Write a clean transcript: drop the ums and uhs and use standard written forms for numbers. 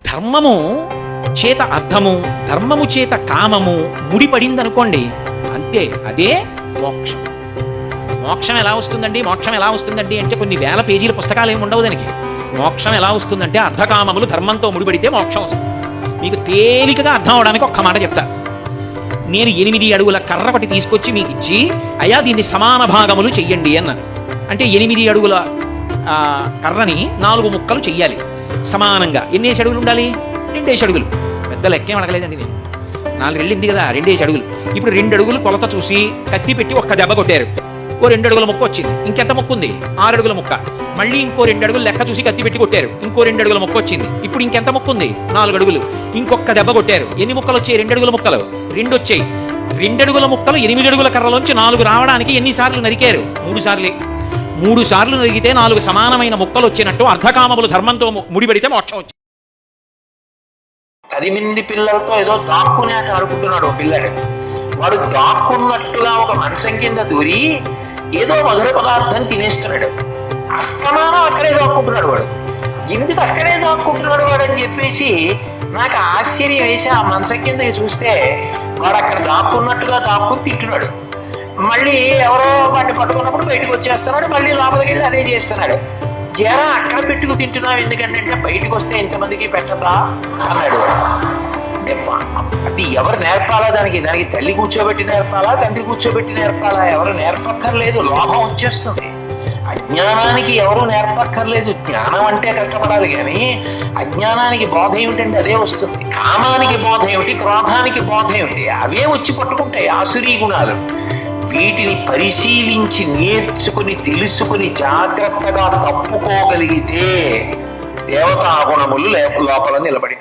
ధర్మము చేత అర్థము, ధర్మము చేత కామము ముడిపడిందనుకోండి, అంతే, అదే మోక్షం. మోక్షం ఎలా వస్తుందండి? మోక్షం ఎలా వస్తుందండి అంటే కొన్ని వేల పేజీల పుస్తకాలు ఏమి ఉండవు దానికి. మోక్షం ఎలా వస్తుందంటే అర్ధకామములు ధర్మంతో ముడిపడితే మోక్షం వస్తుంది. మీకు తేలికగా అర్థం అవడానికి ఒక్క మాట చెప్తా. నేను 8 అడుగుల కర్ర ఒకటి తీసుకొచ్చి మీకు ఇచ్చి, అయ్యా దీన్ని సమాన భాగములు చెయ్యండి అన్నాను. అంటే 8 అడుగుల కర్రని 4 ముక్కలు చెయ్యాలి సమానంగా. ఎన్ని అడుగులు ఉండాలి? 2 అడుగులు. పెద్ద లెక్కేం అడగలేదండి నేను. 4 వెళ్ళింది కదా, 2 అడుగులు. ఇప్పుడు 2 అడుగులు కొలత చూసి కత్తి పెట్టి ఒక్క దెబ్బ కొట్టారు. ఓ 2 అడుగుల ముక్క వచ్చింది. ఇంకెంత ముక్క ఉంది? 6 అడుగుల ముక్క. మళ్ళీ ఇంకో 2 అడుగులు లెక్క చూసి కత్తి పెట్టి కొట్టారు. ఇంకో 2 అడుగుల ముక్క వచ్చింది. ఇప్పుడు ఇంకెంత ముక్క ఉంది? 4 అడుగులు. ఇంకొక దెబ్బ కొట్టారు. ఎన్ని ముక్కలు వచ్చాయి? 2 అడుగుల ముక్కలు 2 వచ్చాయి. 2 అడుగుల ముక్కలు 8 అడుగుల కర్రలోంచి 4 రావడానికి ఎన్నిసార్లు నరికారు? 3 సార్లే. 3 సార్లు నరిగితే 4 సమానమైన ముక్కలు వచ్చినట్టు అర్ధకామములు ధర్మంతో ముడిపడితే మోక్షం వచ్చింది. 10 మంది పిల్లలతో ఏదో దాక్కునే ఆట ఆడుకుంటున్నాడు ఒక పిల్లడు. వాడు దాక్కున్నట్టుగా ఒక మంచం కింద దూరి ఏదో మధుర పదార్థం తినేస్తున్నాడు. అస్తమానం అక్కడే దాక్కుంటున్నాడు వాడు. ఎందుకు అక్కడే దాక్కుంటున్నాడు వాడు అని చెప్పేసి నాకు ఆశ్చర్యం వేసి ఆ మంచం కిందకి చూస్తే వాడు అక్కడ దాక్కున్నట్టుగా దాక్కుని తింటున్నాడు. మళ్ళీ ఎవరో వాడిని పట్టుకున్నప్పుడు బయటకు వచ్చేస్తున్నాడు. మళ్ళీ లోపలికి వెళ్ళి అదే చేస్తున్నాడు. ఎరా అక్కడ పెట్టుకు తింటున్నావు ఎందుకంటే బయటకు వస్తే ఇంతమందికి పెట్టదా అన్నాడు. అంటే అది ఎవరు నేర్పాలా? దానికి తల్లి కూర్చోబెట్టి నేర్పాలా, తండ్రి కూర్చోబెట్టి నేర్పాలా? ఎవరు నేర్పక్కర్లేదు, లోపం వచ్చేస్తుంది. అజ్ఞానానికి ఎవరు నేర్పక్కర్లేదు. జ్ఞానం అంటే కష్టపడాలి కానీ అజ్ఞానానికి బోధ ఏమిటంటే అదే వస్తుంది. కామానికి బోధ ఏమిటి, క్రోధానికి బోధ ఏమిటి? అవే వచ్చి పట్టుకుంటాయి ఆసురీ గుణాలు. వీటిని పరిశీలించి నేర్చుకుని తెలుసుకుని జాగ్రత్తగా తప్పుకోగలిగితే దేవతా గుణములు లోపల నిలబడి